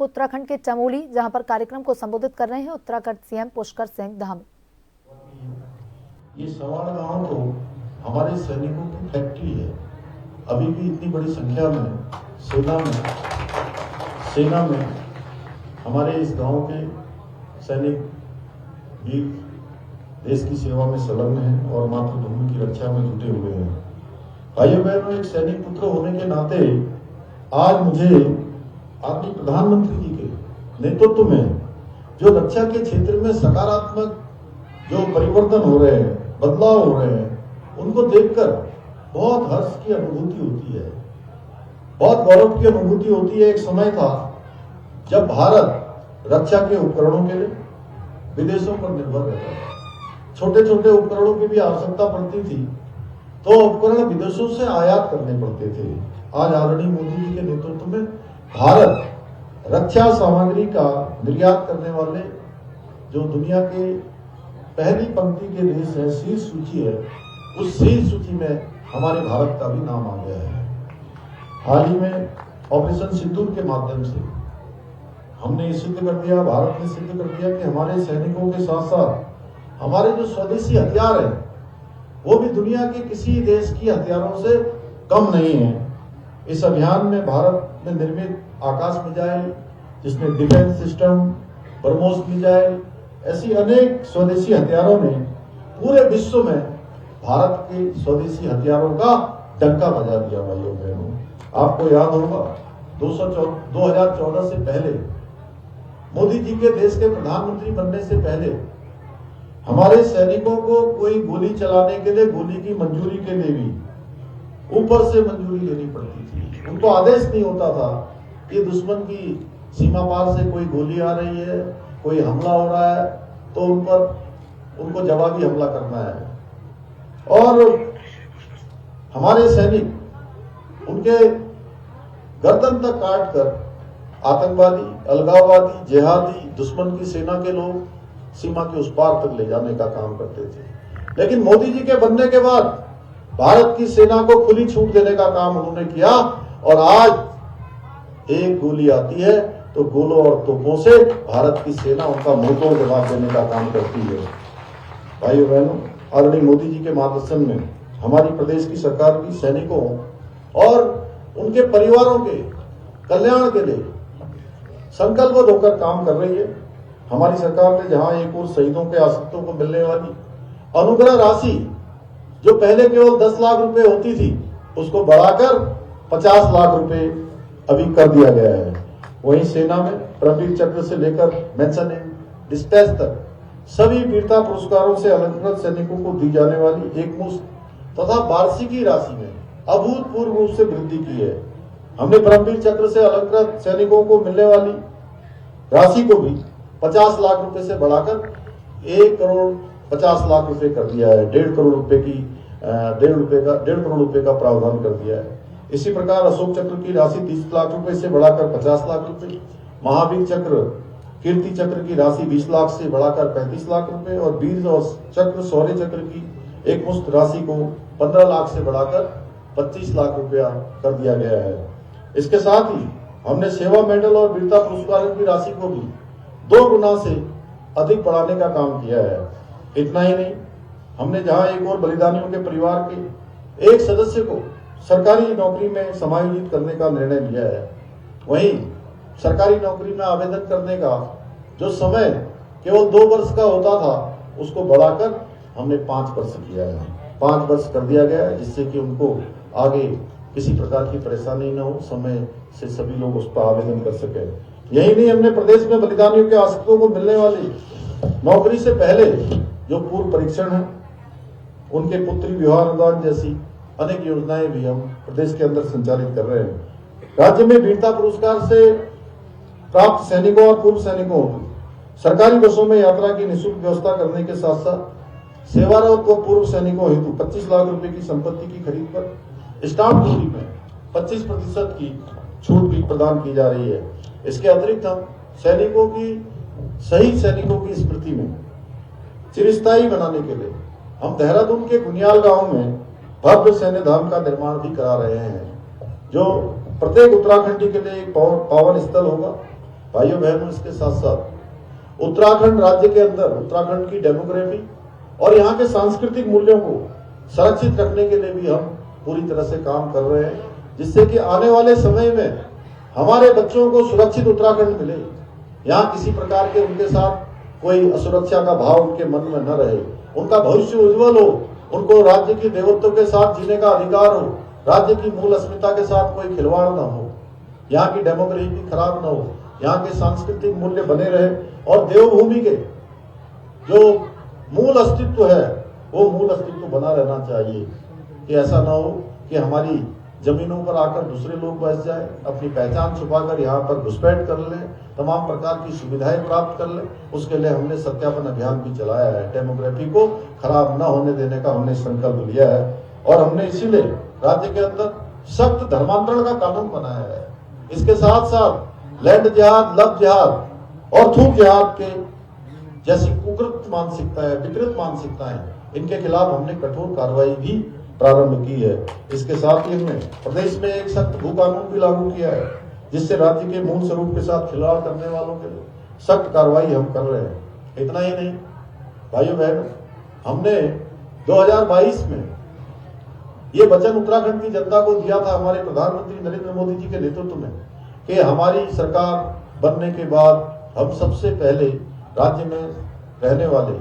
उत्तराखंड के चमोली, जहां पर कार्यक्रम को संबोधित कर रहे हैं उत्तराखंड सीएम पुष्कर सिंह धामी। ये सवाड़ गांव तो हमारे सैनिकों की फैक्ट्री है। अभी भी इतनी बड़ी संख्या में सेना में हमारे इस गांव के सैनिक वीर देश की सेवा में संलग्न हैं और मातृभूमि की रक्षा में जुटे हुए हैं। भाइयों बहनों, एक सैनिक पुत्र होने के नाते आज मुझे आदरणीय प्रधानमंत्री जी के नेतृत्व में जो रक्षा के क्षेत्र में सकारात्मक जो परिवर्तन हो रहे हैं, बदलाव हो रहे हैं, उनको देखकर बहुत हर्ष की अनुभूति होती है, बहुत गौरव की अनुभूति होती है। एक समय था जब भारत रक्षा के उपकरणों के लिए विदेशों पर निर्भर रहता था। छोटे छोटे उपकरणों की भी आवश्यकता पड़ती थी तो उपकरण विदेशों से आयात करने पड़ते थे। आज आदरणीय मोदी जी के नेतृत्व में भारत रक्षा सामग्री का निर्यात करने वाले जो दुनिया के पहली पंक्ति के देश है, शीर्ष सूची है, उस शीर्ष सूची में हमारे भारत का भी नाम आ गया है। हाल ही में ऑपरेशन सिंदूर के माध्यम से हमने ये सिद्ध कर दिया, भारत ने सिद्ध कर दिया कि हमारे सैनिकों के साथ साथ हमारे जो स्वदेशी हथियार हैं वो भी दुनिया के किसी देश की हथियारों से कम नहीं है। इस अभियान में भारत में निर्मित आकाश मिसाइल, जिसमें डिफेंस सिस्टम, ब्रह्मोस मिसाइल, ऐसी अनेक स्वदेशी हथियारों ने पूरे विश्व में भारत के स्वदेशी हथियारों का डंका बजा दिया। भाइयों बहनों, आपको याद होगा 2014 से पहले, मोदी जी के देश के प्रधानमंत्री बनने से पहले हमारे सैनिकों को कोई गोली चलाने के लिए, गोली की मंजूरी के लिए भी ऊपर से मंजूरी लेनी पड़ती थी। उनको आदेश नहीं होता था कि दुश्मन की सीमा पार से कोई गोली आ रही है, कोई हमला हो रहा है तो उनको जवाबी हमला करना है। और हमारे सैनिक उनके गर्दन तक काट कर आतंकवादी, अलगाववादी, जिहादी, दुश्मन की सेना के लोग सीमा के उस पार तक ले जाने का काम करते थे। लेकिन मोदी जी के बनने के बाद भारत की सेना को खुली छूट देने का काम उन्होंने किया और आज एक गोली आती है तो गोलों और तोपों से भारत की सेना उनका मुंहतोड़ जवाब देने का काम करती है। भाइयों बहनों, आदरणीय मोदी जी के मार्गदर्शन में हमारी प्रदेश की सरकार भी सैनिकों और उनके परिवारों के कल्याण के लिए संकल्प होकर काम कर रही है। हमारी सरकार ने जहां एक और शहीदों के आश्रितों को मिलने वाली अनुग्रह राशि जो पहले केवल 10 लाख रुपए होती थी, उसको बढ़ाकर 50 लाख रुपए अभी कर दिया गया है। वहीं सेना में परमवीर चक्र से लेकर मेंशन इन डिस्पैच तक सभी वीरता पुरस्कारों से अलंकृत सैनिकों को दी जाने वाली एकमुश्त तथा वार्षिकी राशि में अभूतपूर्व रूप से वृद्धि की है। हमने परमवीर चक्र से अलंकृत सैनिकों को मिलने वाली राशि को भी 50 लाख रुपए से बढ़ाकर 1 करोड़ 50 लाख रुपए कर दिया है। 1.5 करोड़ रुपए का प्रावधान कर दिया है। इसी प्रकार अशोक चक्र की राशि 30 लाख रुपए से बढ़ाकर 50 लाख रुपए, महावीर चक्र, कीर्ति चक्र की राशि 20 लाख से बढ़ाकर 35 लाख रुपए और वीर और चक्र, शौर्य चक्र की एकमुश्त राशि को 15 लाख से बढ़ाकर 25 लाख रुपया कर दिया गया है। इसके साथ ही हमने सेवा मेडल और वीरता पुरस्कारों की राशि को भी 2 गुना से अधिक बढ़ाने का काम किया है। इतना ही नहीं, हमने जहां एक और बलिदानियों के परिवार के एक सदस्य को सरकारी नौकरी में समायोजित करने का निर्णय लिया है, वहीं सरकारी नौकरी में आवेदन करने का जो समय केवल 2 वर्ष का होता था, उसको बढ़ाकर हमने 5 वर्ष किया है। 5 वर्ष कर दिया गया है, जिससे कि उनको आगे किसी प्रकार की परेशानी न हो, समय से सभी लोग उस पर आवेदन कर सके। यही नहीं, हमने प्रदेश में बलिदानियों के आश्रितों को मिलने वाली नौकरी से पहले जो पूर्व परीक्षण है, उनके पुत्री विवाह अनुदान जैसी अनेक योजनाएं भी हम प्रदेश के अंदर संचालित कर रहे हैं। राज्य में वीरता पुरस्कार से प्राप्त सैनिकों और पूर्व सैनिकों की सरकारी बसों में यात्रा की निःशुल्क व्यवस्था करने के साथ साथ सेवारत व पूर्व सैनिकों हेतु 25 लाख रुपए की संपत्ति की खरीद पर स्टाम्प ड्यूटी में 25% की छूट भी प्रदान की जा रही है। इसके अतिरिक्त हम शहीद सैनिकों की स्मृति में चिरस्थायी बनाने के लिए हम देहरादून के गुनियाल गांव में भव्य सैन्य धाम का निर्माण भी करा रहे हैं, जो प्रत्येक उत्तराखंडी के लिए एक पावन स्थल होगा। भाइयों बहनों, इसके साथ साथ उत्तराखंड राज्य के अंदर उत्तराखंड की डेमोग्राफी और यहाँ के सांस्कृतिक मूल्यों को संरक्षित रखने के लिए भी हम पूरी तरह से काम कर रहे हैं, जिससे कि आने वाले समय में हमारे बच्चों को सुरक्षित उत्तराखंड मिले। यहाँ किसी प्रकार के उनके साथ कोई असुरक्षा का भाव उनके मन में न रहे, उनका भविष्य उज्जवल हो, उनको राज्य की देवत्व के साथ जीने का अधिकार हो, राज्य की मूल अस्मिता के साथ कोई खिलवाड़ न हो, यहाँ की डेमोग्राफी खराब न हो, यहाँ के सांस्कृतिक मूल्य बने रहे और देवभूमि के जो मूल अस्तित्व है वो मूल अस्तित्व बना रहना चाहिए। कि ऐसा ना हो कि हमारी जमीनों पर आकर दूसरे लोग बस जाए, अपनी पहचान छुपाकर यहाँ पर घुसपैठ कर ले, तमाम प्रकार की सुविधाएं प्राप्त कर ले। उसके लिए हमने सत्यापन अभियान भी चलाया है। डेमोग्राफी को खराब न होने देने का हमने संकल्प लिया है और हमने इसीलिए राज्य के अंदर सख्त धर्मांतरण का कानून बनाया है। इसके साथ साथ लैंड जिहाद, लव जिहाद और थूक जिहाद के जैसी कुकृत मानसिकता है, विकृत मानसिकता है, इनके खिलाफ हमने कठोर कार्रवाई भी प्रारंभ की है। इसके साथ ही हमने प्रदेश में एक सख्त भू कानून भी लागू किया है, जिससे राज्य के मूल स्वरूप के साथ खिलवाड़ करने वालों के लिए सख्त कार्रवाई हम कर रहे हैं। इतना ही नहीं भाइयों बहनों, हमने 2022 में ये वचन उत्तराखंड की जनता को दिया था हमारे प्रधानमंत्री नरेंद्र मोदी जी के नेतृत्व में कि हमारी सरकार बनने के बाद हम सबसे पहले राज्य में रहने वाले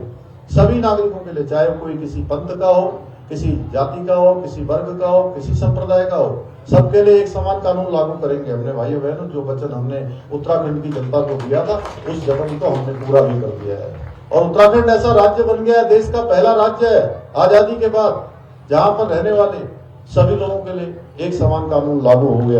सभी नागरिकों के लिए, चाहे कोई किसी पंथ का हो, किसी जाति का हो, किसी वर्ग का हो, किसी संप्रदाय का हो, सबके लिए एक समान कानून लागू करेंगे। हमने भाइयों बहनों जो वचन हमने उत्तराखंड की जनता को दिया था उस वचन को हमने पूरा भी कर दिया है और उत्तराखंड ऐसा राज्य बन गया, देश का पहला राज्य है आजादी के बाद जहां पर रहने वाले सभी लोगों के लिए एक समान कानून लागू हो गया।